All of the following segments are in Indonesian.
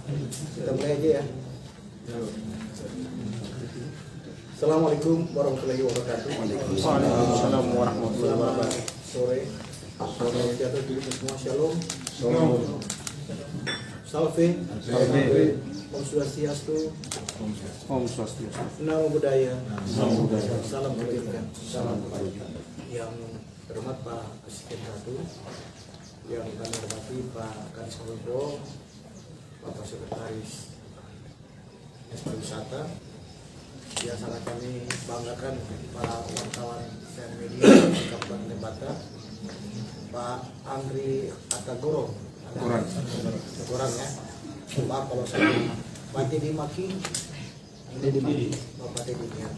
Kita mulai aja ya. Assalamualaikum warahmatullahi wabarakatuh. Waalaikumsalam warahmatullahi wabarakatuh. Sore. Sore jatuh diri semua, shalom. Salve. Om Swastiastu. Om Swastiastu. Namo Buddhaya. Namo Buddhaya. Salam kebajikan. Salam kebajikan. Yang terhormat Pak Asisten Ratu, yang kami hormati Pak Kadis Wibowo, Bapak Sekretaris Dinas Pariwisata, yang sangat kami banggakan para wartawan dan media di Kabupaten Lembata, Pak Andri Atagoro, Gorang ya, maaf kalau saya Pak Dedi Maki, Bapak Dedi ya.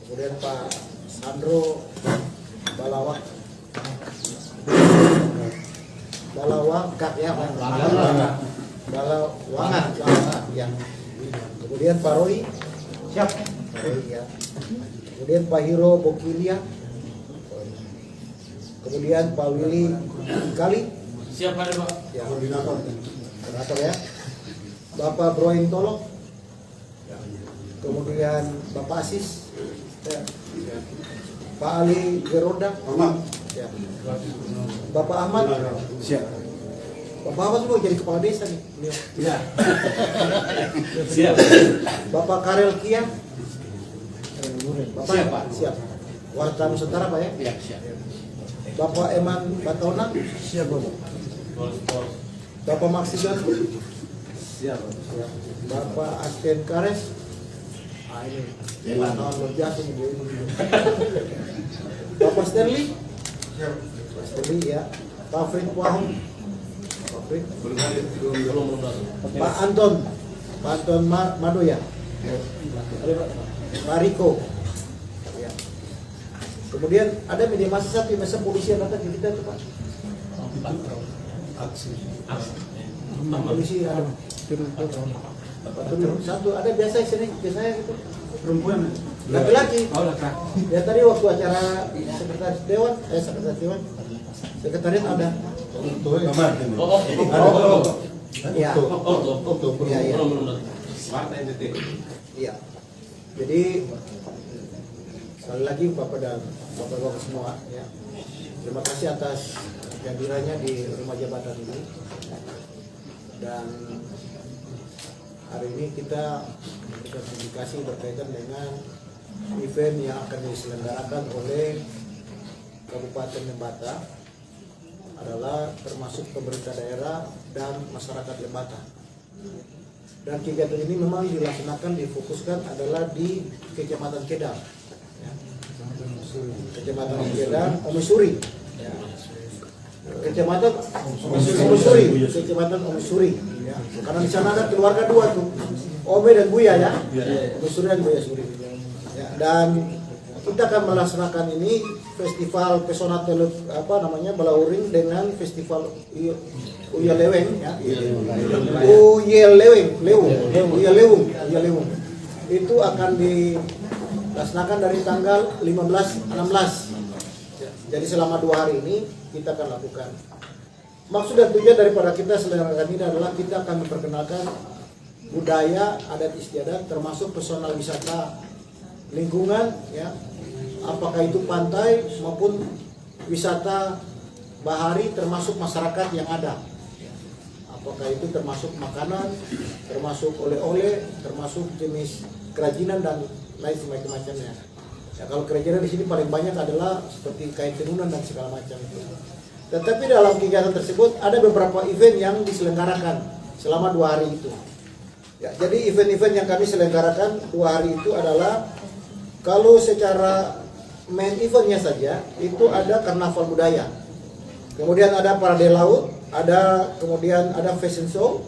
Kemudian Pak Sandro Balawak Kak ya, Balawangan ya. Kemudian Pak Roy siap ya. Kemudian Pak Hiro Bokilia, kemudian Pak Willy Kali siap ada Pak ya, koordinator ya. Bapak Broin Tolok, kemudian Bapak Asis ya. Pak Ali Geroda ya. Bapak Ahmad Siap. Bapak Ahmad mau jadi kepala desa nih beliau. ya siap Bapak Karel Kia, Bapak Siap, Pak. siap. Warta Nusantara Pak ya. ya siap Bapak Eman Batona siap Bapak. Bapak Maksigan Siap. siap. Bapak Asken Kares ini wartawan luar biasa nih beliau ini. Bapak Stanley siap. Pak Stanley ya. Pak Fred Wahong, Pak Fred. Pak Anton Mado ya. Pak Riko ya. Kemudian ada media massa satu yang masa polisi yang datang ke kita tuh Pak. Polisi ada satu ada biasa di sini biasanya gitu Perempuan. laki-laki. Oh, laki-laki. Ya tadi waktu acara sekretaris dewan sekretariat ada. Iya. Iya. Iya. Jadi sekali lagi Bapak dan Bapak semua ya. Terima kasih atas kehadirannya di rumah jabatan ini. Dan hari ini kita memberikan komunikasi berkaitan dengan event yang akan diselenggarakan oleh Kabupaten Lembata, adalah termasuk pemerintah daerah dan masyarakat Lembata. Dan kegiatan ini memang dilaksanakan, difokuskan adalah di Kecamatan Kedang, ya. Kecamatan Kedang, Omisuri, ya. Kecamatan Omisuri, ya. Karena di sana ada keluarga dua tuh, Ome dan Buya ya, Omisuri dan Buya Suri. Ya, dan kita akan melaksanakan ini festival pesona Balauring dengan festival Uyaleweng ya. Uyalewung. Itu akan dilaksanakan dari tanggal 15-16. Jadi selama 2 hari ini kita akan lakukan. Maksud dan tujuan daripada kita selenggarakan ini adalah kita akan memperkenalkan budaya adat istiadat termasuk pesona wisata lingkungan ya. Apakah itu pantai maupun wisata bahari termasuk masyarakat yang ada. Apakah itu termasuk makanan, termasuk oleh-oleh, termasuk jenis kerajinan dan lain semacamnya. Ya, kalau kerajinan di sini paling banyak adalah seperti kain tenunan dan segala macam itu. Tetapi dalam kegiatan tersebut ada beberapa event yang diselenggarakan selama 2 hari itu. Ya, jadi event-event yang kami selenggarakan 2 hari itu adalah, kalau secara main eventnya saja itu ada karnaval budaya, kemudian ada parade laut, kemudian ada fashion show,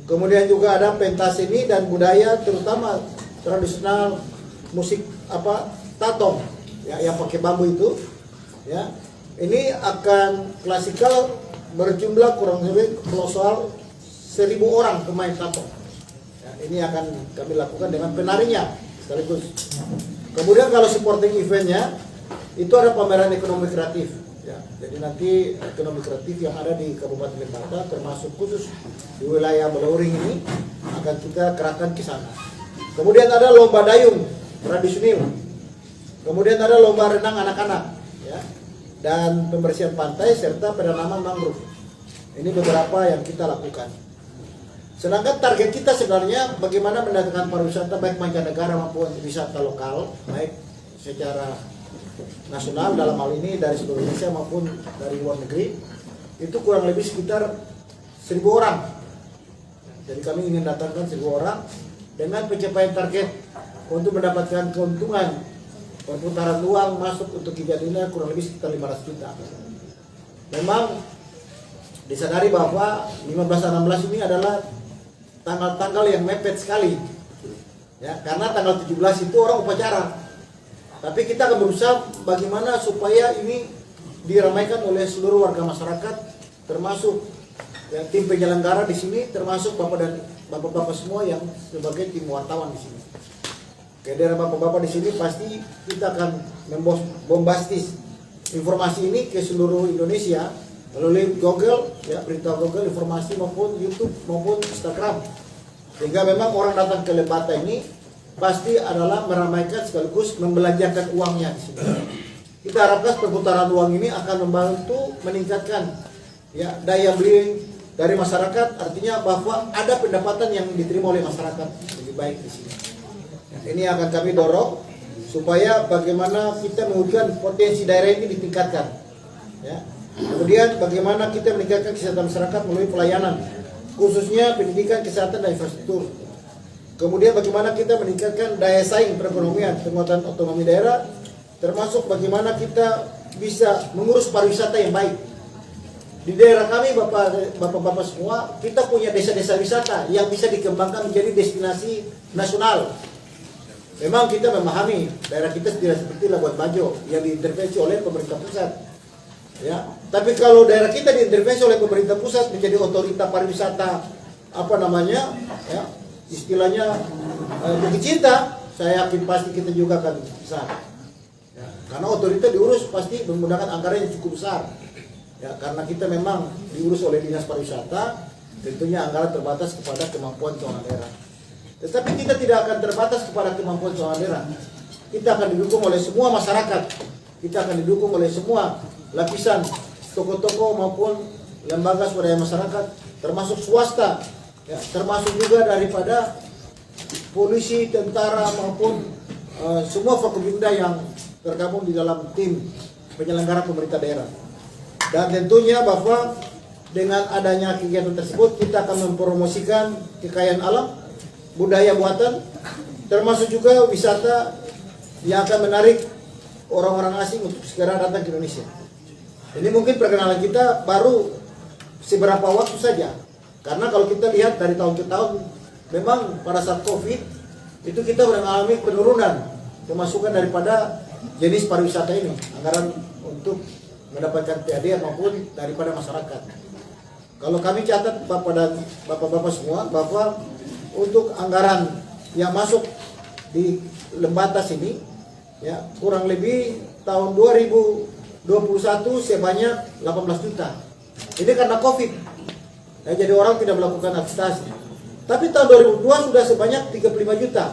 kemudian juga ada pentas seni dan budaya terutama tradisional musik tatong ya, yang pakai bambu itu ya. Ini akan klasikal berjumlah kurang lebih kolosal 1.000 orang pemain tatong ya, ini akan kami lakukan dengan penarinya sekaligus. Kemudian kalau supporting eventnya itu ada pameran ekonomi kreatif Ya, jadi nanti ekonomi kreatif yang ada di Kabupaten Lembata termasuk khusus di wilayah Belauring ini akan kita kerahkan ke sana. Kemudian ada lomba dayung tradisional. Kemudian ada lomba renang anak-anak, ya, dan pembersihan pantai serta penanaman mangrove. Ini beberapa yang kita lakukan. Sedangkan target kita sebenarnya bagaimana mendatangkan pariwisata baik mancanegara maupun wisata lokal, baik secara nasional dalam hal ini dari seluruh Indonesia maupun dari luar negeri, itu kurang lebih sekitar 1.000 orang. Jadi kami ingin datangkan 1.000 orang dengan pencapaian target untuk mendapatkan keuntungan perputaran uang masuk untuk kegiatannya kurang lebih sekitar 500 juta. Memang disadari bahwa 15-16 ini adalah tanggal-tanggal yang mepet sekali, ya, karena tanggal 17 itu orang upacara. Tapi kita akan berusaha bagaimana supaya ini diramaikan oleh seluruh warga masyarakat, termasuk ya, tim penyelenggara di sini, termasuk bapak dan bapak-bapak semua yang sebagai tim wartawan di sini. Kehadiran bapak-bapak di sini pasti kita akan membombastis informasi ini ke seluruh Indonesia melalui Google, ya, berita Google, informasi maupun YouTube maupun Instagram. Sehingga memang orang datang ke Lembata ini pasti adalah meramaikan sekaligus membelanjakan uangnya di sini. Kita harapkan perputaran uang ini akan membantu meningkatkan ya daya beli dari masyarakat, artinya bahwa ada pendapatan yang diterima oleh masyarakat lebih baik di sini. Ini akan kami dorong supaya bagaimana kita mewujudkan potensi daerah ini ditingkatkan. Ya. Kemudian bagaimana kita meningkatkan kesehatan masyarakat melalui pelayanan, khususnya pendidikan, kesehatan, dan infrastruktur. Kemudian bagaimana kita meningkatkan daya saing perekonomian, penguatan otonomi daerah, termasuk bagaimana kita bisa mengurus pariwisata yang baik. Di daerah kami bapak-bapak semua, kita punya desa-desa wisata yang bisa dikembangkan menjadi destinasi nasional. Memang kita memahami daerah kita tidak seperti Labuan Bajo yang diintervensi oleh pemerintah pusat. Ya, tapi kalau daerah kita diintervensi oleh pemerintah pusat menjadi otorita pariwisata ya, istilahnya Bukit Cinta, saya yakin pasti kita juga akan besar. Ya, karena otorita diurus pasti menggunakan anggaran yang cukup besar. Ya, karena kita memang diurus oleh dinas pariwisata, tentunya anggaran terbatas kepada kemampuan keuangan daerah. Tetapi kita tidak akan terbatas kepada kemampuan keuangan daerah. Kita akan didukung oleh semua masyarakat. Kita akan didukung oleh semua lapisan tokoh-tokoh maupun lembaga swadaya masyarakat, termasuk swasta. Ya, termasuk juga daripada polisi, tentara maupun semua Forkopimda yang tergabung di dalam tim penyelenggara pemerintah daerah. Dan tentunya bahwa dengan adanya kegiatan tersebut kita akan mempromosikan kekayaan alam, budaya buatan, termasuk juga wisata yang akan menarik orang-orang asing untuk segera datang ke Indonesia. Ini mungkin perkenalan kita baru seberapa waktu saja. Karena kalau kita lihat dari tahun ke tahun, memang pada saat COVID itu kita mengalami penurunan pemasukan daripada jenis pariwisata ini, anggaran untuk mendapatkan PAD maupun daripada masyarakat. Kalau kami catat Bapak dan Bapak-bapak semua bahwa untuk anggaran yang masuk di Lembata sini, ya kurang lebih tahun 2021 sebanyak 18 juta. Ini karena COVID. Ya, jadi orang tidak melakukan aktivitas. Tapi tahun 2002 sudah sebanyak 35 juta.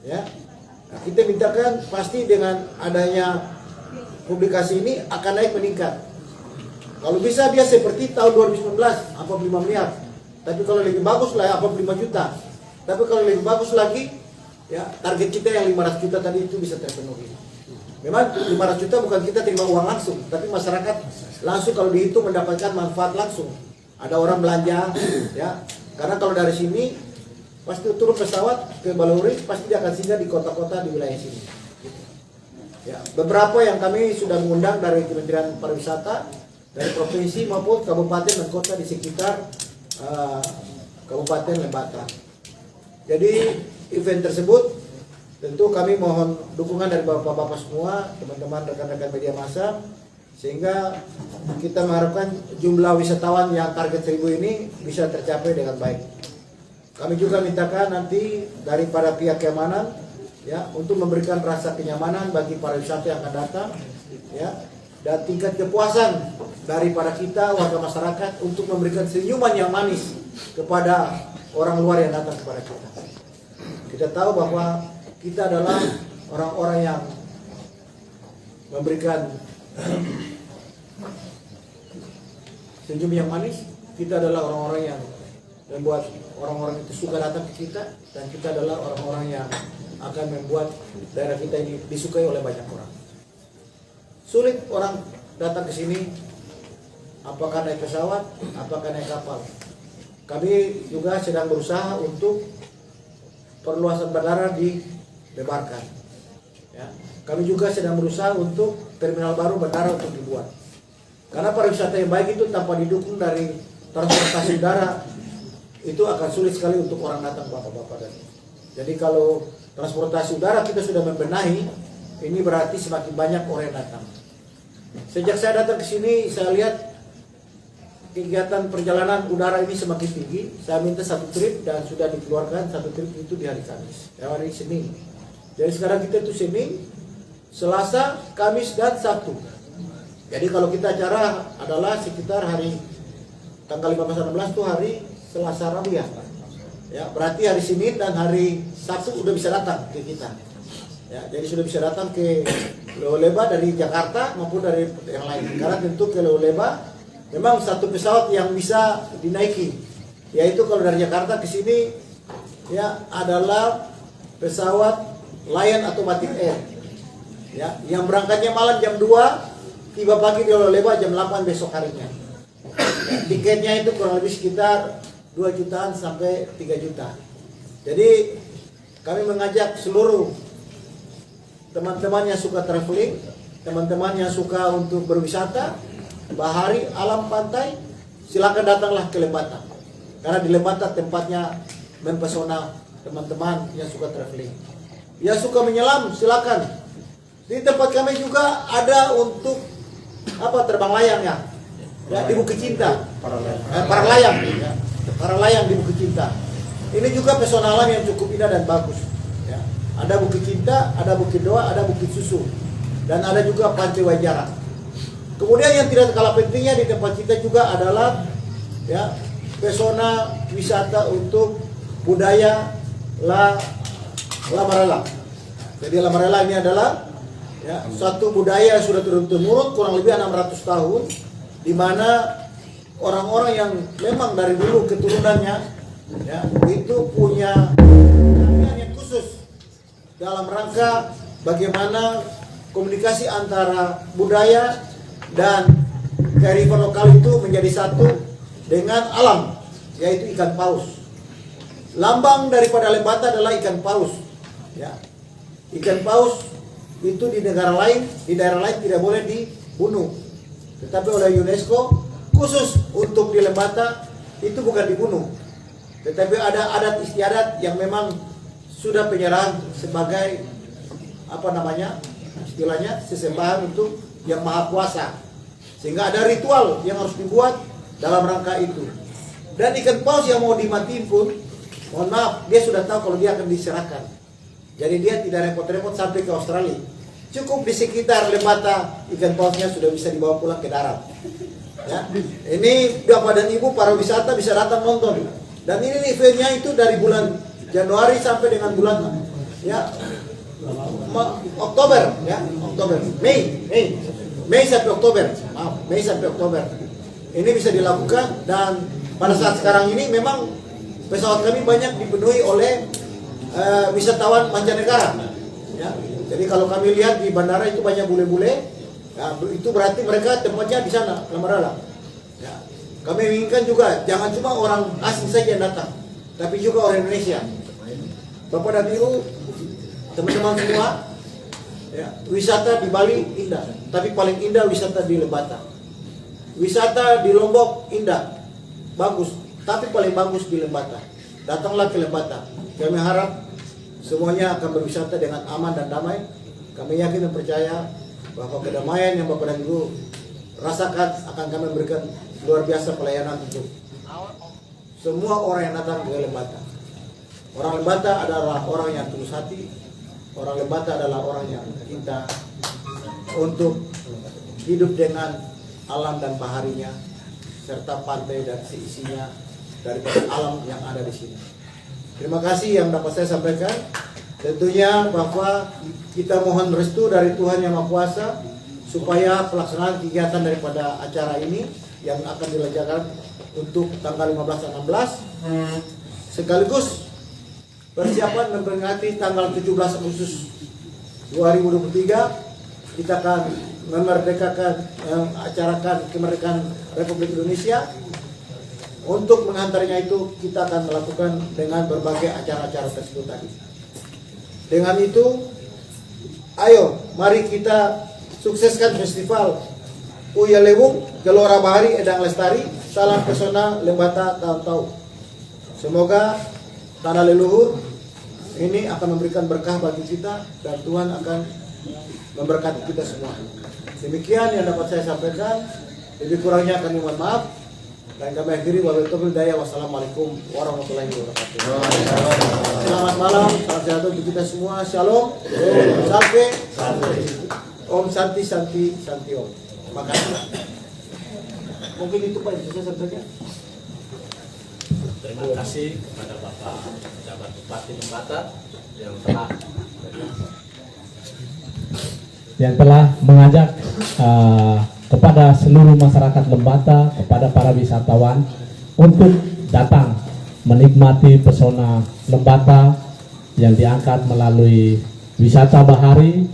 Ya. Nah, kita mintakan pasti dengan adanya publikasi ini akan naik meningkat. Kalau bisa dia seperti tahun 2019 apa 5 miliar. Tapi kalau lebih bagus lah apa 5 juta. Tapi kalau lebih bagus lagi ya target kita yang 500 juta tadi itu bisa terpenuhi. Memang 500 juta bukan kita terima uang langsung, tapi masyarakat langsung kalau dihitung mendapatkan manfaat langsung. Ada orang belanja, ya. Karena kalau dari sini pasti turun pesawat ke Baluri, pasti dia akan singgah di kota-kota di wilayah sini. Ya, beberapa yang kami sudah mengundang dari Kementerian Pariwisata, dari provinsi maupun kabupaten dan kota di sekitar Kabupaten Lembata. Jadi event tersebut tentu kami mohon dukungan dari bapak-bapak semua, teman-teman rekan-rekan media massa, sehingga kita mengharapkan jumlah wisatawan yang target 1000 ini bisa tercapai dengan baik. Kami juga mintakan nanti daripada pihak keamanan ya untuk memberikan rasa kenyamanan bagi para wisata yang akan datang ya. dan tingkat kepuasan daripada kita warga masyarakat untuk memberikan senyuman yang manis kepada orang luar yang datang kepada kita. Kita tahu bahwa kita adalah orang-orang yang memberikan senyum yang manis. Kita adalah orang-orang yang membuat orang-orang itu suka datang ke kita, dan kita adalah orang-orang yang akan membuat daerah kita ini disukai oleh banyak orang. Sulit orang datang ke sini, apakah naik pesawat, apakah naik kapal. Kami juga sedang berusaha untuk perluasan bandara dilebarkan. Ya. Kami juga sedang berusaha untuk terminal baru bandara untuk dibuat. Karena pariwisata yang baik itu tanpa didukung dari transportasi udara itu akan sulit sekali untuk orang datang, bapak-bapak dan. Jadi kalau transportasi udara kita sudah membenahi, ini berarti semakin banyak orang yang datang. Sejak saya datang ke sini, saya lihat kegiatan perjalanan udara ini semakin tinggi. Saya minta satu trip dan sudah dikeluarkan satu trip itu di hari Kamis, hari Senin. Jadi sekarang kita itu Senin, Selasa, Kamis dan Sabtu. Jadi kalau kita acara adalah sekitar hari tanggal 15-16 itu hari Selasa Rabu ya. Ya, berarti hari Senin dan hari Sabtu udah bisa datang ke kita. Ya, jadi sudah bisa datang ke Leoleba dari Jakarta maupun dari yang lain. Karena tentu ke Leoleba memang satu pesawat yang bisa dinaiki. Yaitu kalau dari Jakarta ke sini ya adalah pesawat Lion Automatic Air. Ya, yang berangkatnya malam jam 2, tiba pagi di Leoleba jam 8 besok harinya. Tiketnya itu kurang lebih sekitar 2 jutaan sampai 3 juta. Jadi kami mengajak seluruh teman-teman yang suka traveling, teman-teman yang suka untuk berwisata, bahari, alam pantai, silakan datanglah ke Lembata. Karena di Lembata tempatnya mempesona teman-teman yang suka traveling. Yang suka menyelam silakan. Di tempat kami juga ada untuk terbang layang ya. Ya, di Bukit Cinta. Para layang. Ya. Para layang di Bukit Cinta. Ini juga pesona alam yang cukup indah dan bagus. Ya. Ada Bukit Cinta, ada Bukit Doa, ada Bukit Susu, dan ada juga Pantai Wajara. Kemudian yang tidak kalah pentingnya di tempat kita juga adalah ya pesona wisata untuk budaya Lamarela. Jadi Lamarela ini adalah ya suatu budaya yang sudah turun-temurun kurang lebih 600 tahun, di mana orang-orang yang memang dari dulu keturunannya ya itu punya keahlian yang khusus dalam rangka bagaimana komunikasi antara budaya dan kearifan lokal itu menjadi satu dengan alam, yaitu ikan paus. Lambang daripada Lembata adalah ikan paus. Ya. Ikan paus itu di negara lain, di daerah lain tidak boleh dibunuh. Tetapi oleh UNESCO khusus untuk di Lembata itu bukan dibunuh, tetapi ada adat istiadat yang memang sudah penyerahan sebagai istilahnya sesembahan untuk yang maha kuasa, sehingga ada ritual yang harus dibuat dalam rangka itu. Dan ikan paus yang mau dimatiin pun, mohon maaf, dia sudah tahu kalau dia akan diserahkan. Jadi dia tidak repot-repot sampai ke Australia. Cukup di sekitar Lembata ikan pausnya sudah bisa dibawa pulang ke darat. Ya, ini bapak dan ibu para wisata bisa datang nonton. Dan ini eventnya itu dari bulan Januari sampai dengan bulan Oktober ya, Mei sampai Oktober. Mei sampai Oktober. Ini bisa dilakukan, dan pada saat sekarang ini memang pesawat kami banyak dipenuhi oleh wisatawan mancanegara. Ya. Jadi kalau kami lihat di bandara itu banyak bule-bule, ya, itu berarti mereka tempatnya di sana, Lamarela. Ya. Kami inginkan juga jangan cuma orang asing saja yang datang, tapi juga orang Indonesia. Bapak dan Ibu, teman-teman semua, ya, wisata di Bali indah, tapi paling indah wisata di Lembata. Wisata di Lombok indah, bagus, tapi paling bagus di Lembata. Datanglah ke Lembata. Kami harap semuanya akan berwisata dengan aman dan damai. Kami yakin dan percaya bahwa kedamaian yang Bapak dan Ibu rasakan akan kami berikan luar biasa pelayanan untuk semua orang yang datang ke Lembata. Orang Lembata adalah orang yang tulus hati. Orang Lembata adalah orang yang cinta untuk hidup dengan alam dan baharinya serta pantai dan seisinya daripada alam yang ada di sini. Terima kasih yang dapat saya sampaikan. Tentunya bahwa kita mohon restu dari Tuhan Yang Maha Kuasa supaya pelaksanaan kegiatan daripada acara ini yang akan dilaksanakan untuk tanggal 15 dan 16 sekaligus persiapan memperingati tanggal 17 Agustus 2023 kita akan memerdekakan acarakan kemerdekaan Republik Indonesia. Untuk menghantarnya itu kita akan melakukan dengan berbagai acara-acara tersebut tadi. Dengan itu, ayo mari kita sukseskan festival Uya Lewung Gelora Bahari Edang Lestari Salam Pesona Lembata Tahun-Tahun. Semoga tanah leluhur ini akan memberikan berkah bagi kita dan Tuhan akan memberkati kita semua. Demikian yang dapat saya sampaikan. Lebih kurangnya kami mohon maaf. Dan kami akhiri wabillahi taufiq hidayah. Wassalamualaikum warahmatullahi wabarakatuh. Selamat malam, salam sehat untuk kita semua. Shalom. Sampai. Om Santi Santi Santi Om. Terima kasih. Mungkin itu Pak yang bisa saya sampaikan. Terima kasih kepada Bapak Pejabat Bupati Lembata yang telah mengajak kepada seluruh masyarakat Lembata, kepada para wisatawan untuk datang menikmati pesona Lembata yang diangkat melalui wisata bahari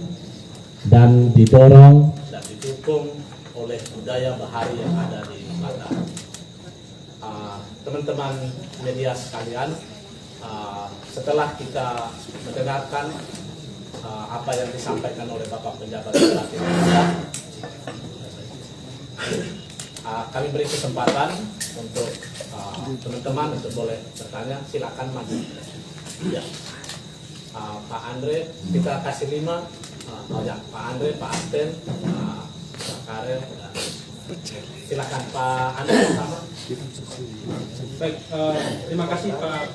dan didorong dan didukung oleh budaya bahari yang ada di Lembata. Teman-teman media sekalian, setelah kita mendengarkan apa yang disampaikan oleh Bapak Pejabat Bupati Lembata, kami beri kesempatan untuk teman-teman untuk boleh bertanya. Silakan maju. Ya. Pak Andre, kita kasih 5. Ya, Pak Andre, Pak Asten, Pak Karen, silakan Pak Andre pertama. Baik, terima kasih Pak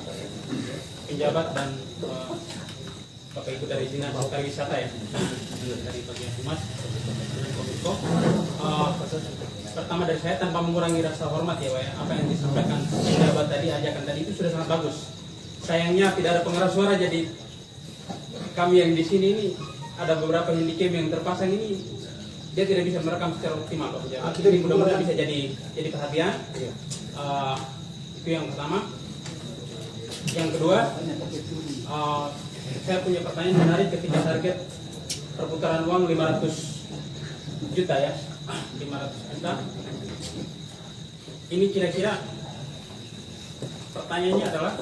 Penjabat dan Bapak Ibu dari Dinas Pariwisata ya, dari bagian Humas dan Kominfo. Pertama dari saya tanpa mengurangi rasa hormat ya Pak ya, apa yang disampaikan penjabat tadi, ajakan tadi itu sudah sangat bagus. Sayangnya tidak ada pengeras suara, jadi kami yang di sini ini ada beberapa handycam yang terpasang ini dia tidak bisa merekam secara optimal Pak Penjabat. Jadi mudah-mudahan bisa jadi perhatian. Itu yang pertama. Yang kedua, saya punya pertanyaan menarik ketika target perputaran uang 500 juta ya, 500 juta. Ini kira-kira pertanyaannya adalah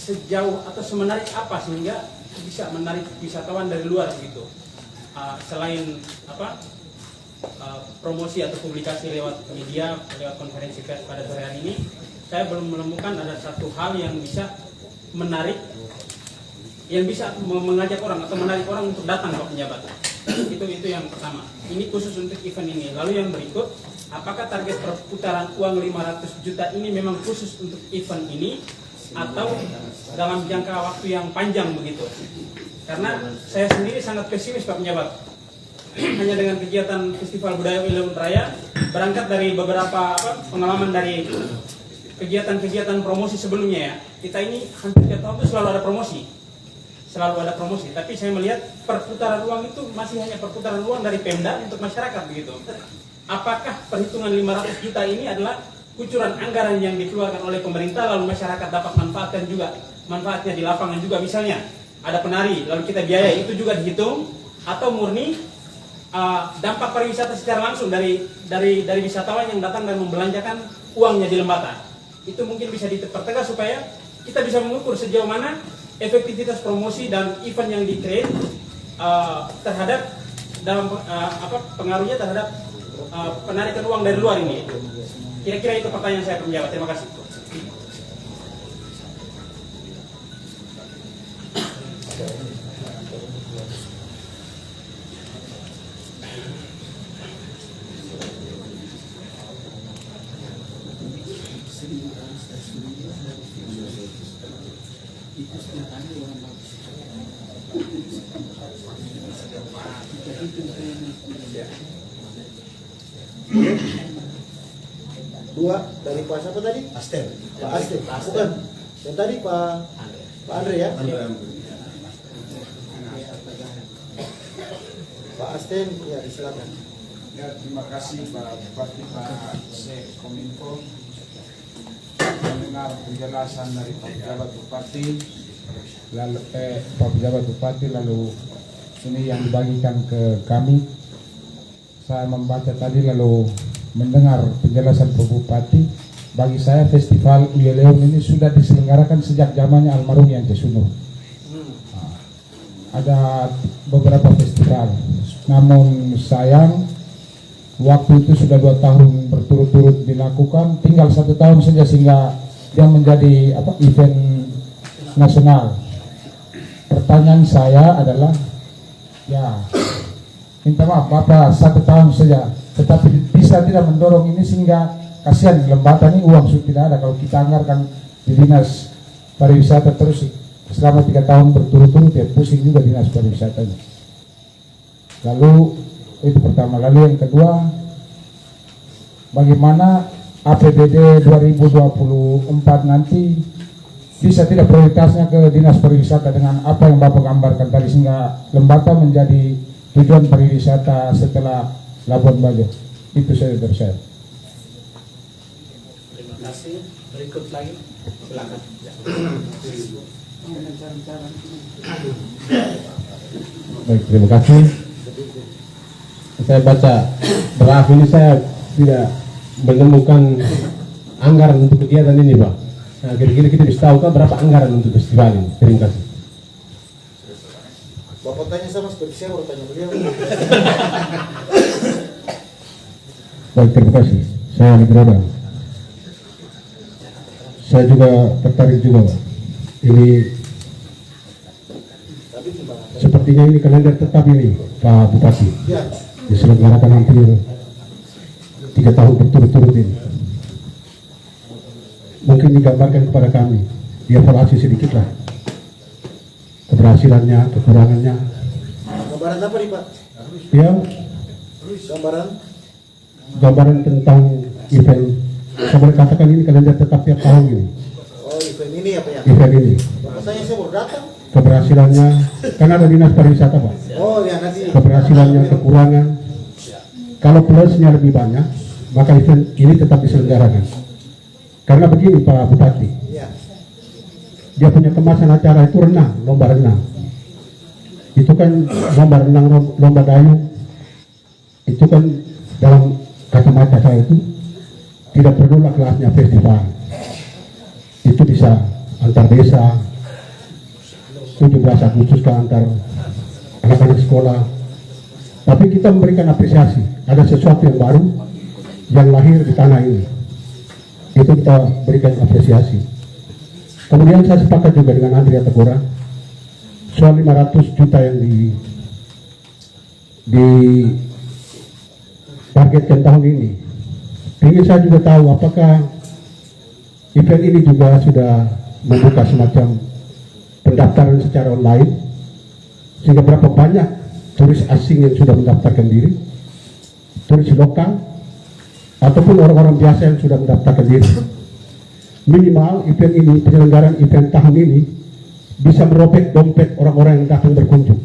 sejauh atau semenarik apa sehingga bisa menarik wisatawan dari luar gitu. Selain promosi atau publikasi lewat media, lewat konferensi pers pada sore hari ini, saya belum menemukan ada satu hal yang bisa menarik, yang bisa mengajak orang atau menarik orang untuk datang ke penjabat. Itu yang pertama. Ini khusus untuk event ini. Lalu yang berikut, apakah target perputaran uang 500 juta ini memang khusus untuk event ini atau dalam jangka waktu yang panjang begitu? Karena saya sendiri sangat pesimis Pak Penjabat. Hanya dengan kegiatan Festival Budaya Uya Raya, berangkat dari beberapa pengalaman dari kegiatan-kegiatan promosi sebelumnya ya. Kita ini hampir tiap tahun itu selalu ada promosi. Tapi saya melihat perputaran uang itu masih hanya perputaran uang dari Pemda untuk masyarakat begitu. Apakah perhitungan 500 juta ini adalah kucuran anggaran yang dikeluarkan oleh pemerintah lalu masyarakat dapat manfaatkan juga, manfaatnya di lapangan juga, misalnya ada penari lalu kita biayai, itu juga dihitung, atau murni dampak pariwisata secara langsung dari wisatawan yang datang dan membelanjakan uangnya di Lembata. Itu mungkin bisa dipertegas supaya kita bisa mengukur sejauh mana efektivitas promosi dan event yang di-create terhadap dalam pengaruhnya terhadap penarikan uang dari luar ini. Kira-kira itu pertanyaan saya penjabat. Terima kasih. Dua dari Pak siapa tadi? Asten. Pak Asten. Bukan. Yang tadi Pak Andre ya? Pak Asten, ya silakan. Ya, terima kasih Pak Bupati, Pak Sekominfo. Mendengar penjelasan dari Pak Pejabat Bupati, lalu Pak Pejabat Bupati, lalu ini yang dibagikan ke kami. Saya membaca tadi lalu mendengar penjelasan Pak Bupati. Bagi saya festival Uyeleung ini sudah diselenggarakan sejak zamannya almarhum Yang Cesuno. Ada beberapa festival, namun sayang waktu itu sudah 2 tahun berturut-turut dilakukan, tinggal 1 tahun saja sehingga dia menjadi event nasional. Pertanyaan saya adalah, ya minta maaf Bapak 1 tahun saja, tetapi bisa tidak mendorong ini sehingga kasihan Lembata ini uang sudah tidak ada. Kalau kita anggarkan di dinas pariwisata terus selama 3 tahun berturut-turut, ya pusing juga dinas pariwisatanya. Lalu itu pertama. Lalu yang kedua, bagaimana APBD 2024 nanti bisa tidak prioritasnya ke dinas pariwisata dengan apa yang Bapak gambarkan tadi, sehingga Lembata menjadi tujuan pariwisata setelah Labuan Bajo. Itu saja dari saya. Terima kasih. Berikut lagi, silakan. Baik, terima kasih. Saya baca draft ini, saya tidak menemukan anggaran untuk kegiatan ini, Pak. Nah, kira-kira kita bisa tahu kan berapa anggaran untuk festival ini? Terima kasih. Bapak tanya sama seperti saya baru tanya beliau. Baik, terima kasih. Saya Ali Gerada. Saya juga tertarik juga, Pak. Ini sepertinya ini kalender tetap ini, Pak Bupati. Ya, Diselenggarakan hampir 3 tahun berturut-turut ini. Mungkin digambarkan kepada kami, dievaluasi sedikit lah keberhasilannya, kekurangannya. gambaran apa nih Pak? Ya, gambaran tentang event. Saya boleh katakan ini kalender tetap tiap tahun ini. Oh, event ini apa ya? Event ini, Bapak tanya saya baru datang. keberhasilannya, kan ada dinas pariwisata, Pak. Oh ya, nanti Keberhasilannya, kekurangan. Kalau plusnya lebih banyak, maka event ini tetap diselenggarakan. Karena begini Pak Bupati, ya. dia punya kemasan acara itu renang, lomba renang. Itu kan lomba renang, lomba dayung. Itu kan dalam kacamata saya itu tidak perlulah kelasnya festival. Itu bisa antar desa, 17 Agustus ke antar anak-anak sekolah. Tapi kita memberikan apresiasi, ada sesuatu yang baru yang lahir di tanah ini. Itu kita berikan apresiasi. Kemudian saya sepakat juga dengan Andrea Tegora soal 500 juta yang targetkan tahun ini. Ingin saya juga tahu apakah event ini juga sudah membuka semacam pendaftaran secara online, sehingga berapa banyak turis asing yang sudah mendaftarkan diri, turis lokal, ataupun orang-orang biasa yang sudah mendaftarkan diri. Minimal event ini, penyelenggaraan event tahun ini bisa merobek dompet orang-orang yang datang berkunjung.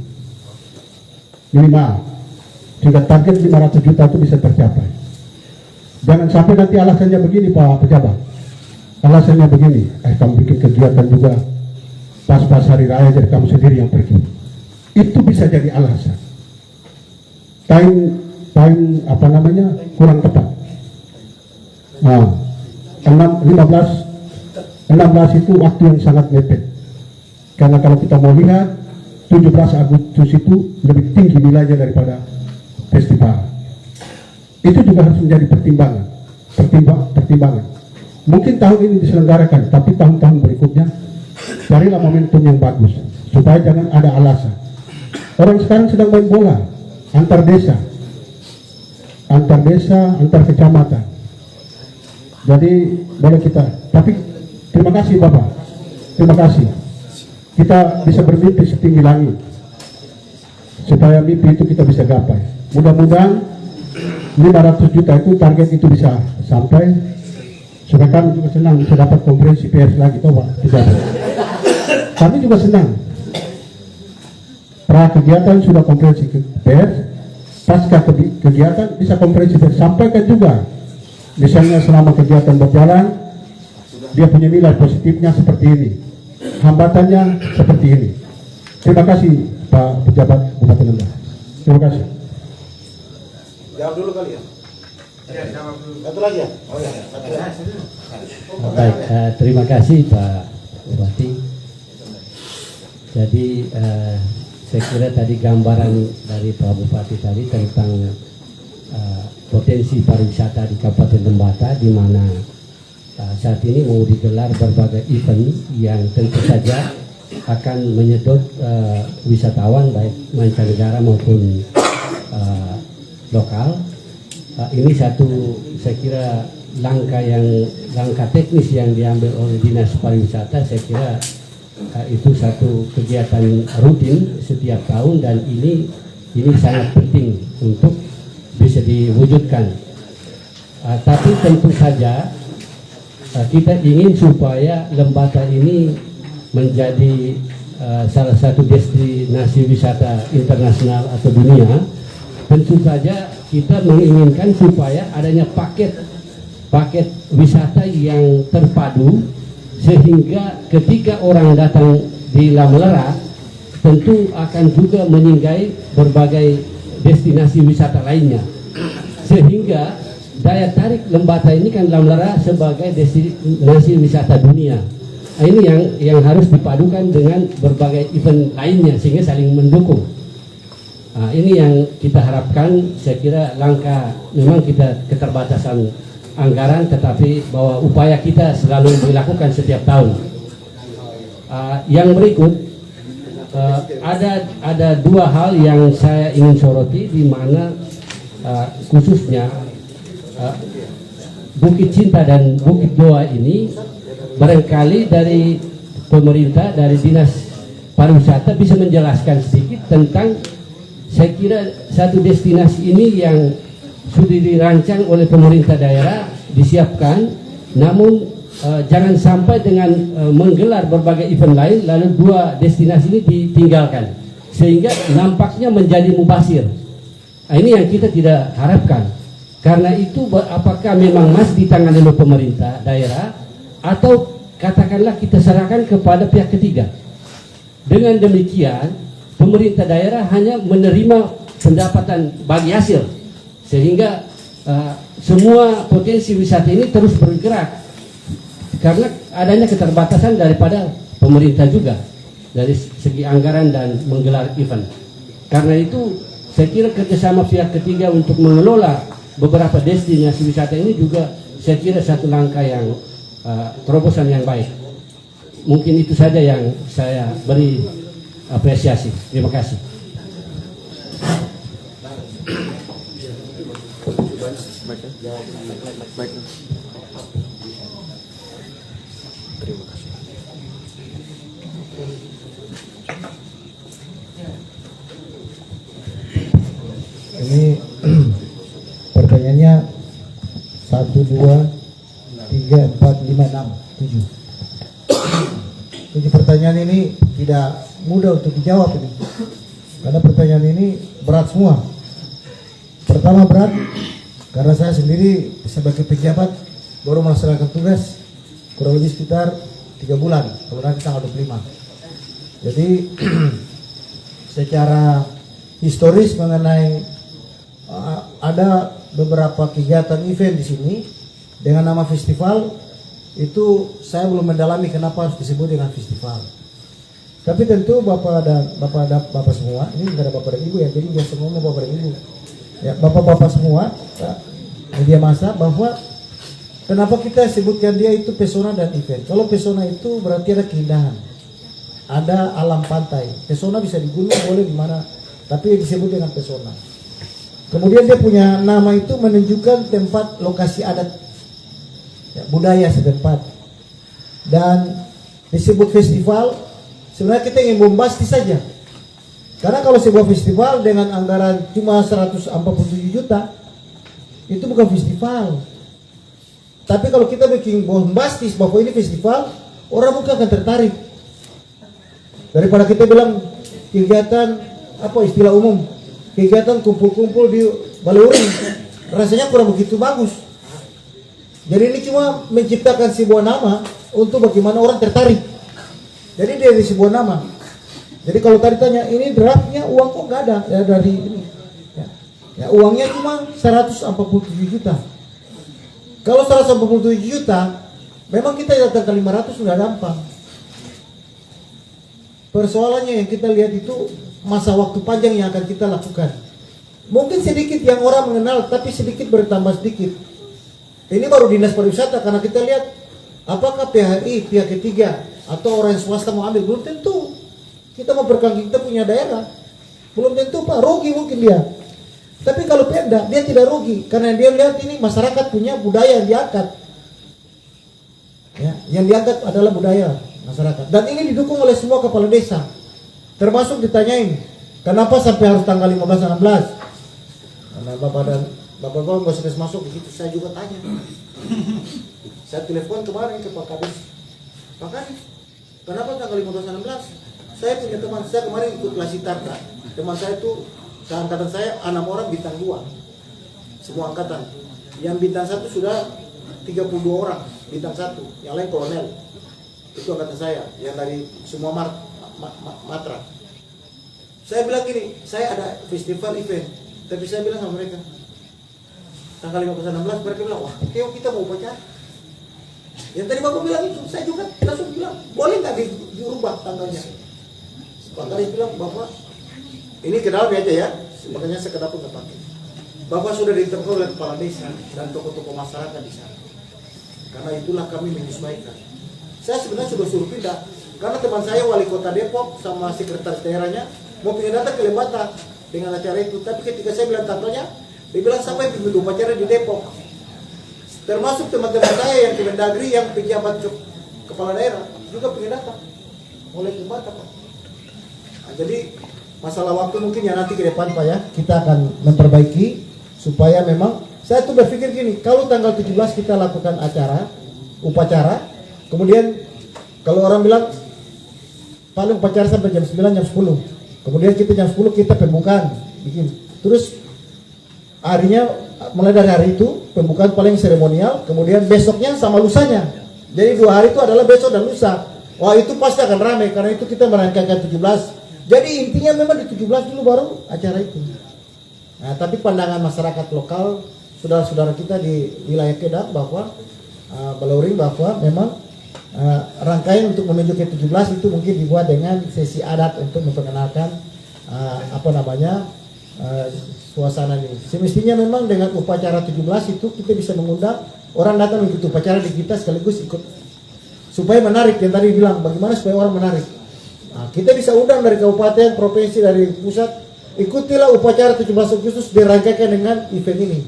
Minimal, sehingga target 500 juta itu bisa tercapai. Jangan sampai nanti alasannya begini Pak Pejabat, alasannya begini, kamu bikin kegiatan juga pas-pas hari raya jadi kamu sendiri yang pergi. Itu bisa jadi alasan. Time kurang tepat. Nah, 16 itu waktu yang sangat mepet. Karena kalau kita mau lihat 17 Agustus itu lebih tinggi nilainya daripada festival. Itu juga harus menjadi pertimbangan. Mungkin tahun ini diselenggarakan, tapi tahun-tahun berikutnya carilah momentum yang bagus supaya jangan ada alasan. Orang sekarang sedang main bola antar desa, antar kecamatan. Jadi boleh kita. Tapi terima kasih Bapak, terima kasih. kita bisa bermimpi setinggi langit supaya mimpi itu kita bisa gapai. Mudah-mudahan 500 juta itu target itu bisa sampai. Supaya kami juga senang bisa dapat konferensi pers lagi, toh Pak. Tidak. Kami juga senang. Pra kegiatan sudah konferensi pers, pasca kegiatan bisa konferensi pers. Sampaikan juga, misalnya selama kegiatan berjalan, dia punya nilai positifnya seperti ini, hambatannya seperti ini. Terima kasih Pak Pejabat Bupati Lembah. Terima kasih. Jawab dulu kali ya. Satu lagi ya? Oh ya, satu lagi. Baik, terima kasih Pak Bupati. Jadi saya kira tadi gambaran dari Pak Bupati tadi tentang potensi pariwisata di Kabupaten Lembata, di mana saat ini mau digelar berbagai event yang tentu saja akan menyedot wisatawan baik mancanegara maupun lokal. Ini satu, saya kira langkah teknis yang diambil oleh Dinas Pariwisata. Saya kira itu satu kegiatan rutin setiap tahun, dan ini sangat penting untuk bisa diwujudkan. Tapi tentu saja kita ingin supaya Lembata ini menjadi salah satu destinasi wisata internasional atau dunia. Tentu saja kita menginginkan supaya adanya paket wisata yang terpadu, sehingga ketika orang datang di Lamlera tentu akan juga menyinggahi berbagai destinasi wisata lainnya, sehingga daya tarik Lembata ini kan Lamlera sebagai destinasi wisata dunia. Nah, ini yang harus dipadukan dengan berbagai event lainnya sehingga saling mendukung. Nah, ini yang kita harapkan. Saya kira langkah, memang kita keterbatasan anggaran, tetapi bahwa upaya kita selalu dilakukan setiap tahun. Yang berikut, ada dua hal yang saya ingin soroti, di mana khususnya Bukit Cinta dan Bukit Doa ini barangkali dari pemerintah, dari Dinas Pariwisata bisa menjelaskan sedikit tentang, saya kira satu destinasi ini yang sudah dirancang oleh pemerintah daerah, disiapkan, namun jangan sampai dengan menggelar berbagai event lain lalu dua destinasi ini ditinggalkan sehingga nampaknya menjadi mubazir. Nah, ini yang kita tidak harapkan. Karena itu apakah memang masih ditangani oleh pemerintah daerah atau katakanlah kita serahkan kepada pihak ketiga. Dengan demikian pemerintah daerah hanya menerima pendapatan bagi hasil, sehingga semua potensi wisata ini terus bergerak karena adanya keterbatasan daripada pemerintah juga dari segi anggaran dan menggelar event. Karena itu saya kira kerjasama pihak ketiga untuk mengelola beberapa destinasi wisata ini juga saya kira satu langkah yang terobosan yang baik. Mungkin itu saja yang saya beri apresiasi. Terima kasih. Ini pertanyaannya 1, 2, 3, 4, 5, 6, 7. 7 pertanyaan ini tidak mudah untuk dijawab ini, karena pertanyaan ini berat semua. Pertama berat karena saya sendiri sebagai pejabat baru melaksanakan tugas kurang lebih sekitar 3 bulan, kalau nanti tanggal 25. Jadi secara historis mengenai ada beberapa kegiatan event di sini dengan nama festival, itu saya belum mendalami kenapa harus disebut dengan festival. Tapi tentu bapak semua, ini bukan ada bapak dan ibu ya, jadi biasa ngomong bapak dan ibu ya, bapak-bapak semua media massa, bahwa kenapa kita sebutkan dia itu pesona dan event. Kalau pesona itu berarti ada keindahan, ada alam pantai. Pesona bisa di gunung, boleh di mana, tapi disebut dengan pesona. Kemudian dia punya nama itu menunjukkan tempat lokasi adat ya, budaya setempat, dan disebut festival sebenarnya kita ingin bombastis saja. Karena kalau sebuah festival dengan anggaran cuma 147 juta, itu bukan festival. Tapi kalau kita bikin bombastis bahwa ini festival, orang mungkin akan tertarik. Daripada kita bilang kegiatan, apa istilah umum, kegiatan kumpul-kumpul di Baleuring, rasanya kurang begitu bagus. Jadi ini cuma menciptakan sebuah nama untuk bagaimana orang tertarik. Jadi dari sebuah nama. Jadi kalau tadi tanya, ini draftnya uang kok nggak ada ya dari ini. Ya, uangnya cuma 147 juta. Kalau 147 juta, memang kita datang ke 500 sudah gampang. Persoalannya yang kita lihat itu masa waktu panjang yang akan kita lakukan. Mungkin sedikit yang orang mengenal, tapi sedikit bertambah sedikit. Ini baru dinas pariwisata, karena kita lihat apakah PHI pihak ketiga atau orang yang swasta mau ambil, belum tentu. Kita memperkangking kita punya daerah, belum tentu Pak, rugi mungkin dia. Tapi kalau Pemda, dia tidak rugi, karena dia lihat ini masyarakat punya budaya yang diangkat. Ya, yang diangkat adalah budaya masyarakat. Dan ini didukung oleh semua kepala desa. Termasuk ditanyain, kenapa sampai harus tanggal 15-16? Karena Bapak nggak sudah masuk begitu, saya juga tanya. Saya telepon kemarin ke Pak Kadis. Pak Kadis, kenapa tanggal 15-16? Saya punya teman, saya kemarin ikut Lasitarta. Teman saya itu, seangkatan saya 6 orang bintang 2. Semua angkatan. Yang bintang 1 sudah 32 orang, bintang 1. Yang lain kolonel. Itu angkatan saya, yang dari semua matra. Saya bilang gini, saya ada festival event. Tapi saya bilang sama mereka, tanggal 15-16 mereka bilang, wah Keo kita mau upacara. Yang tadi Bapak bilang itu, saya juga langsung bilang, boleh nggak dirubah tanggalnya? Pak Kadis bilang, Bapak, ini kenal aja ya, makanya saya kenapa nggak pakai. Bapak sudah ditelepon oleh kepala desa dan tokoh-tokoh masyarakat di sana. Karena itulah kami menyesuaikan. Saya sebenarnya sudah suruh pindah, karena teman saya wali kota Depok sama sekretaris daerahnya mau pindah datang ke Lembata dengan acara itu. Tapi ketika saya bilang tanggalnya, dia bilang sampai pindah upacara di Depok. Termasuk teman-teman saya yang ke Mendagri, yang pejabat kepala daerah juga pengen datang mulai ke Lembata Pak. Nah, jadi masalah waktu mungkin ya nanti ke depan Pak ya, kita akan memperbaiki supaya memang saya tuh berpikir gini, kalau tanggal 17 kita lakukan upacara, kemudian kalau orang bilang paling upacara sampai jam 9, jam 10, kemudian kita jam 10 kita pembukaan bikin, terus harinya mulai dari hari itu pembukaan paling seremonial, kemudian besoknya sama lusanya, jadi 2 hari itu adalah besok dan lusa. Wah itu pasti akan ramai karena itu kita merangkaikan 17. Jadi intinya memang di 17 dulu baru acara itu. Nah, tapi pandangan masyarakat lokal, saudara-saudara kita di wilayah Kedah bahwa Baleuring bahwa memang rangkaian untuk menuju ke 17 itu mungkin dibuat dengan sesi adat untuk memperkenalkan suasana ini. Semestinya memang dengan upacara 17 itu kita bisa mengundang orang datang mengikuti upacara di kita sekaligus ikut supaya menarik. Yang tadi bilang bagaimana supaya orang menarik. Nah, kita bisa undang dari kabupaten, provinsi, dari pusat, ikutilah upacara 17 Agustus dirangkaikan dengan event ini.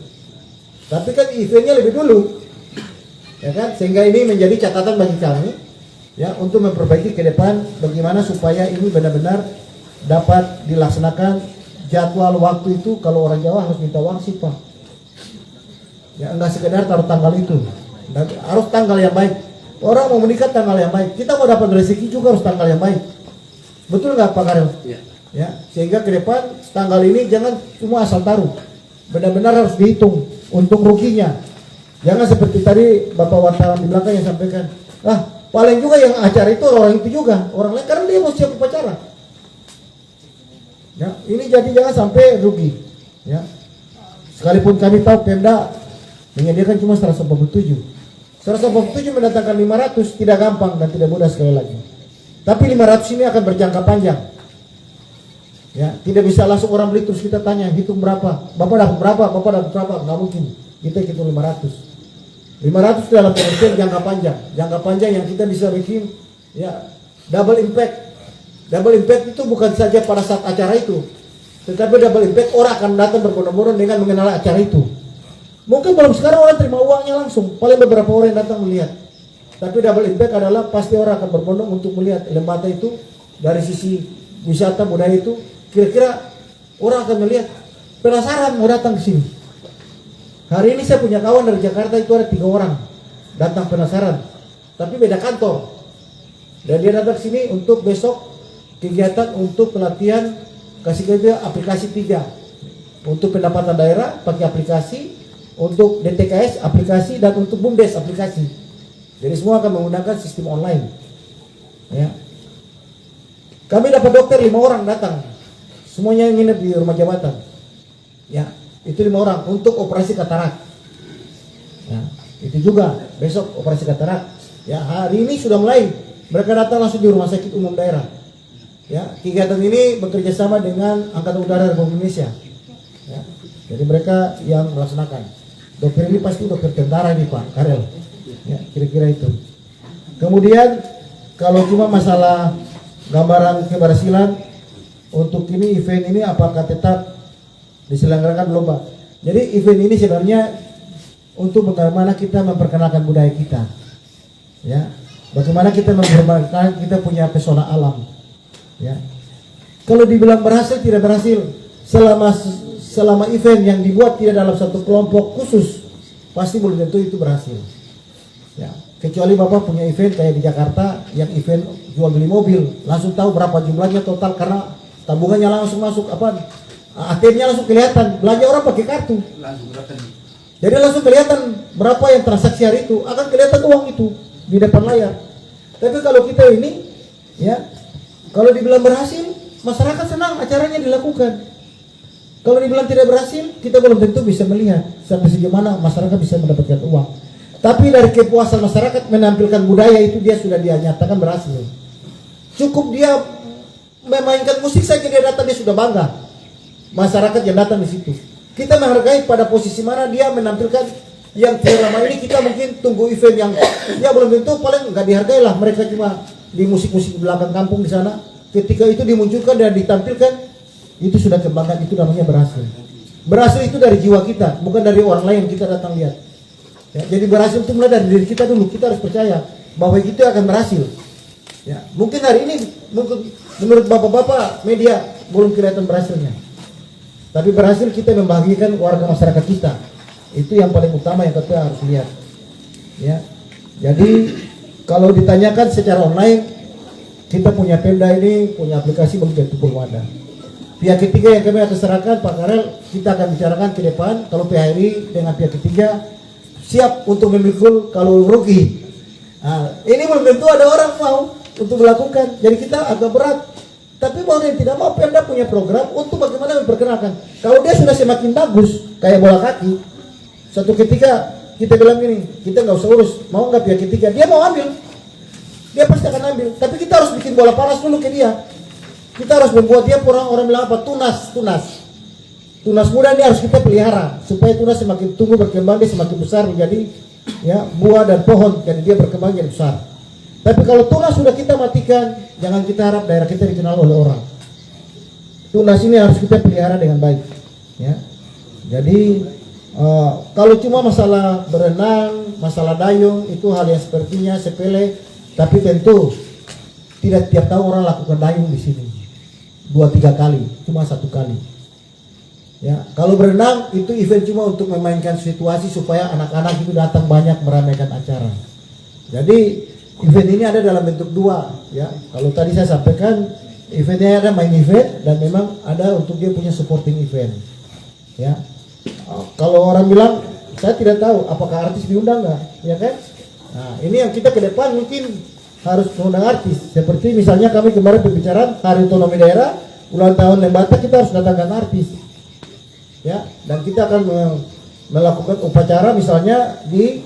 Tapi kan eventnya lebih dulu, ya kan? Sehingga ini menjadi catatan bagi kami, ya, untuk memperbaiki ke depan bagaimana supaya ini benar-benar dapat dilaksanakan jadwal waktu itu. Kalau orang Jawa harus minta wangsit Pak, ya enggak sekedar taruh tanggal itu, dan harus tanggal yang baik. Orang mau menikah tanggal yang baik, kita mau dapat rezeki juga harus tanggal yang baik. Betul nggak Pak Karel? Ya, sehingga ke depan tanggal ini jangan cuma asal taruh, benar-benar harus dihitung untuk ruginya. Jangan seperti tadi Bapak wartawan di belakang yang sampaikan, paling juga yang acara itu orang itu juga, orang lain karena dia mau siap upacara. Ya, ini jadi jangan sampai rugi. Ya, sekalipun kami tahu Pemda menyediakan cuma 147 mendatangkan 500 tidak gampang dan tidak mudah sekali lagi. Tapi 500 ini akan berjangka panjang. Ya, tidak bisa langsung orang beli terus kita tanya hitung berapa, Bapak dapat berapa, Bapak dapat berapa, nggak mungkin. Kita hitung 500 dalam pengertian jangka panjang yang kita bisa bikin ya double impact. Double impact itu bukan saja pada saat acara itu, tetapi double impact orang akan datang berbondong-bondong dengan mengenal acara itu. Mungkin belum sekarang orang terima uangnya langsung, paling beberapa orang yang datang melihat. Tapi double impact adalah pasti orang akan berbondong untuk melihat Lembata itu dari sisi wisata budaya itu, kira-kira orang akan melihat penasaran mau datang ke sini. Hari ini saya punya kawan dari Jakarta itu ada 3 orang datang penasaran, tapi beda kantor. Dan dia datang ke sini untuk besok kegiatan untuk pelatihan kasih kerja aplikasi 3 untuk pendapatan daerah pakai aplikasi, untuk DTKS aplikasi, dan untuk BUMDes aplikasi. Jadi semua akan menggunakan sistem online. Ya. Kami dapat dokter 5 orang datang, semuanya nginep di rumah jabatan. Ya, itu 5 orang untuk operasi katarak. Ya, itu juga besok operasi katarak. Ya, hari ini sudah mulai mereka datang langsung di rumah sakit umum daerah. Ya, kegiatan ini bekerja sama dengan Angkatan Udara Republik Indonesia. Ya, jadi mereka yang melaksanakan. Dokter ini pasti dokter tentara ini Pak Karel. Ya, kira-kira itu. Kemudian kalau cuma masalah gambaran keberhasilan untuk ini event ini apakah tetap diselenggarakan belum Pak? Jadi event ini sebenarnya untuk bagaimana kita memperkenalkan budaya kita, ya, bagaimana kita memperkenalkan kita punya pesona alam, ya. Kalau dibilang berhasil tidak berhasil, selama event yang dibuat tidak dalam satu kelompok khusus, pasti belum tentu itu berhasil, ya. Kecuali Bapak punya event kayak di Jakarta yang event jual beli mobil, langsung tahu berapa jumlahnya total karena tabungannya langsung masuk ATM-nya langsung kelihatan, belanja orang pakai kartu. Jadi langsung kelihatan berapa yang transaksi hari itu, akan kelihatan uang itu di depan layar. Tapi kalau kita ini, ya, kalau dibilang berhasil, masyarakat senang acaranya dilakukan. Kalau dibilang tidak berhasil, kita belum tentu bisa melihat sampai sejauh mana masyarakat bisa mendapatkan uang. Tapi dari kepuasan masyarakat menampilkan budaya itu dia sudah dinyatakan berhasil. Cukup dia memainkan musik saja dia datang, dia sudah bangga. Masyarakat yang datang di situ. Kita menghargai pada posisi mana dia menampilkan yang selama ini kita mungkin tunggu event yang ya belum tentu, paling nggak dihargai lah, mereka cuma di musik-musik belakang kampung di sana. Ketika itu dimunculkan dan ditampilkan, itu sudah kebanggaan, itu namanya berhasil. Berhasil itu dari jiwa kita, bukan dari orang lain kita datang lihat. Ya, jadi berhasil itu mulai dari diri kita dulu. Kita harus percaya bahwa itu akan berhasil. Ya, mungkin hari ini menurut bapak-bapak media belum kelihatan berhasilnya. Tapi berhasil kita membahagiakan warga masyarakat kita. Itu yang paling utama yang kita harus lihat. Ya. Jadi kalau ditanyakan secara online, kita punya Pemda ini punya aplikasi belum tentu belum ada. Pihak ketiga yang kami akan serahkan Pak Karel, kita akan bicarakan ke depan. Kalau PHRI dengan pihak ketiga siap untuk memikul kalau rugi. Nah, ini belum tentu ada orang mau untuk melakukan. Jadi kita agak berat. Tapi mau yang tidak mau, Pemda punya program untuk bagaimana memperkenalkan. Kalau dia sudah semakin bagus, kayak bola kaki, satu ketika kita bilang gini, kita nggak usah urus, mau nggak pihak ketiga, dia mau ambil, dia pasti akan ambil. Tapi kita harus bikin bola panas dulu ke dia. Kita harus membuat dia, orang bilang apa, tunas muda ini harus kita pelihara supaya tunas semakin tumbuh berkembang, dia semakin besar menjadi ya buah dan pohon, jadi dia berkembang jadi besar. Tapi kalau tunas sudah kita matikan, jangan kita harap daerah kita dikenal oleh orang. Tunas ini harus kita pelihara dengan baik, ya. Jadi kalau cuma masalah berenang, masalah dayung itu hal yang sepertinya sepele, tapi tentu tidak tiap tahun orang lakukan dayung di sini 2-3 kali, cuma 1 kali. Ya, kalau berenang itu event cuma untuk memainkan situasi supaya anak-anak itu datang banyak meramaikan acara. Jadi event ini ada dalam bentuk 2, ya. Kalau tadi saya sampaikan eventnya ada main event dan memang ada untuk dia punya supporting event. Ya. Kalau orang bilang saya tidak tahu apakah artis diundang nggak, ya kan? Nah, ini yang kita ke depan mungkin harus mengundang artis. Seperti misalnya kami kemarin berbicara Hari Otonomi Daerah, ulang tahun Lembata, kita harus datangkan artis. Ya, dan kita akan melakukan upacara misalnya di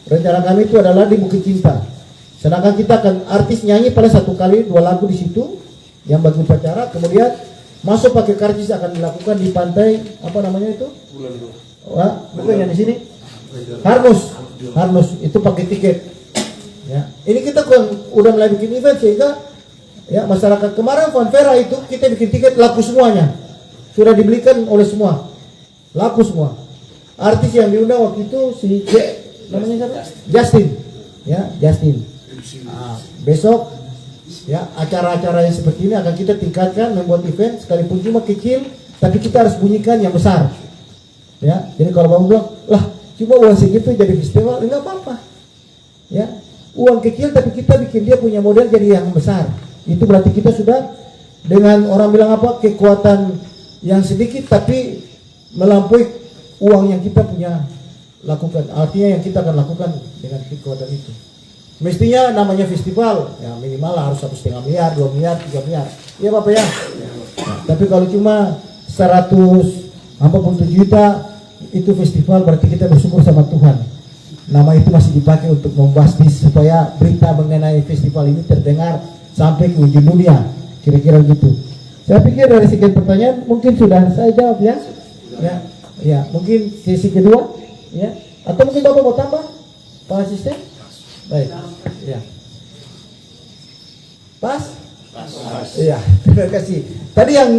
rencana kami itu adalah di Bukit Cinta. Sedangkan kita akan artis nyanyi pada 1 kali 2 lagu di situ yang bagi upacara, kemudian masuk pakai karcis akan dilakukan di pantai apa namanya itu? Wah, bukan yang di sini. Harnus itu pakai tiket. Ya, ini kita udah mulai bikin event sehingga ya masyarakat kemarin Fanfera itu kita bikin tiket laku semuanya. Sudah dibelikan oleh semua. Laku semua. Artis yang diundang waktu itu namanya siapa? Justin. Ya, Justin. Besok Ya, acara-acara yang seperti ini akan kita tingkatkan, membuat event sekalipun cuma kecil, tapi kita harus bunyikan yang besar. Ya, jadi kalau Bapak bilang, lah cuma uang segitu jadi festival, enggak apa-apa. Ya, uang kecil tapi kita bikin dia punya model jadi yang besar. Itu berarti kita sudah dengan orang bilang apa, kekuatan yang sedikit tapi melampaui uang yang kita punya lakukan. Artinya yang kita akan lakukan dengan kekuatan itu. Mestinya namanya festival, ya minimal harus 1,5 miliar, 2 miliar, 3 miliar. Iya Bapak ya. Nah, tapi kalau cuma 100 juta itu festival, berarti kita bersyukur sama Tuhan. Nama itu masih dipakai untuk membastis supaya berita mengenai festival ini terdengar sampai ke ujung dunia. Kira-kira gitu. Saya pikir dari sekian pertanyaan mungkin sudah saya jawab ya. Ya, mungkin sesi kedua ya. Atau mungkin Bapak mau tambah? Pak Asisten? Baik. Ya. Pas? Iya, terima kasih. Tadi yang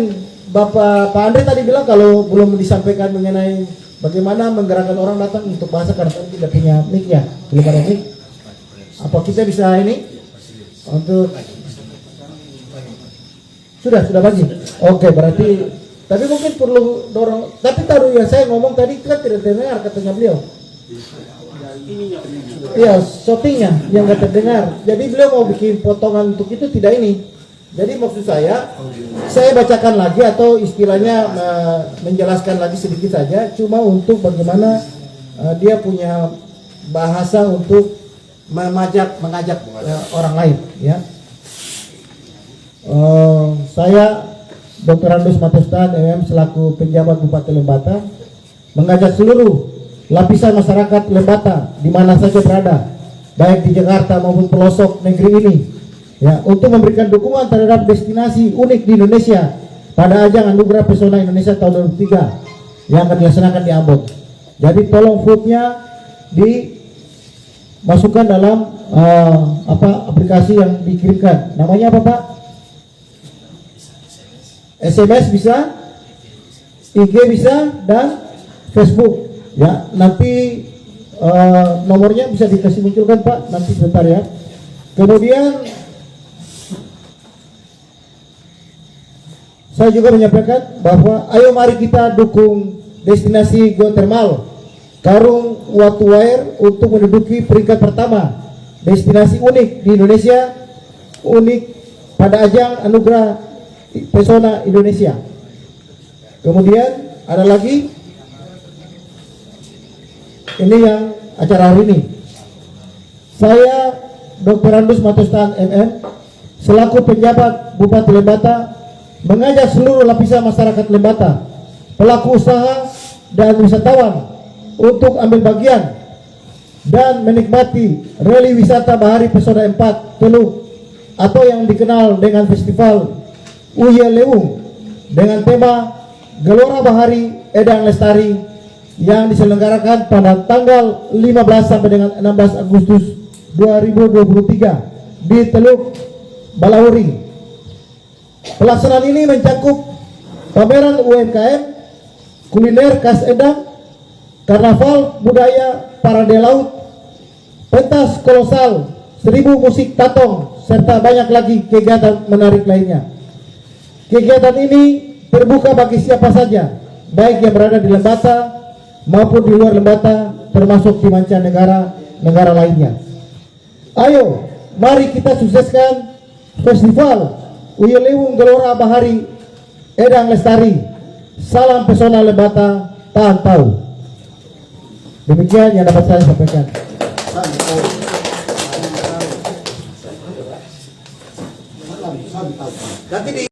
Pak Andre tadi bilang kalau belum disampaikan mengenai bagaimana menggerakkan orang datang untuk bahasa karena tidak punya mic ya, belum ada mic. Apa kita bisa ini untuk sudah bagi? Oke, berarti tapi mungkin perlu dorong. Tapi taruh yang saya ngomong tadi kan tidak terdengar katanya beliau. Iya, shootingnya yang nggak terdengar. Jadi beliau mau bikin potongan untuk itu tidak ini. Jadi maksud saya bacakan lagi atau istilahnya menjelaskan lagi sedikit saja, cuma untuk bagaimana dia punya bahasa untuk mengajak orang lain. Ya, saya Dr. Andus Matostan MM selaku penjabat Bupati Lembata mengajak seluruh lapisan masyarakat Lembata di mana saja berada, baik di Jakarta maupun pelosok negeri ini, ya, untuk memberikan dukungan terhadap destinasi unik di Indonesia pada ajang Anugerah Pesona Indonesia tahun 2003 yang akan dilaksanakan di Ambon. Jadi tolong vote-nya dimasukkan dalam aplikasi yang dikirimkan. Namanya apa Pak? SMS bisa, IG bisa, dan Facebook. Ya, nanti nomornya bisa dikasih munculkan Pak, nanti sebentar ya. Kemudian saya juga menyampaikan bahwa ayo mari kita dukung destinasi geotermal Karung Watuwair untuk menduduki peringkat pertama destinasi unik di Indonesia, unik pada ajang Anugerah Pesona Indonesia. Kemudian ada lagi ini yang acara hari ini. Saya Dr. Andus Matostan MM selaku penjabat Bupati Lembata mengajak seluruh lapisan masyarakat Lembata, pelaku usaha dan wisatawan untuk ambil bagian dan menikmati rally wisata Bahari Pesona 4 Teluk atau yang dikenal dengan Festival Uye Lewung dengan tema Gelora Bahari Edang Lestari yang diselenggarakan pada tanggal 15 sampai dengan 16 Agustus 2023 di Teluk Balauri. Pelaksanaan ini mencakup pameran UMKM, kuliner khas Edang, karnaval budaya parade laut, pentas kolosal, 1000 musik tatong, serta banyak lagi kegiatan menarik lainnya. Kegiatan ini terbuka bagi siapa saja, baik yang berada di Lembata maupun di luar Lembata, termasuk di mancanegara negara lainnya. Ayo, mari kita sukseskan Festival Uye Lewung Gelora Bahari Edang Lestari. Salam Pesona Lembata, tahan tahu. Demikian yang dapat saya sampaikan. Nanti di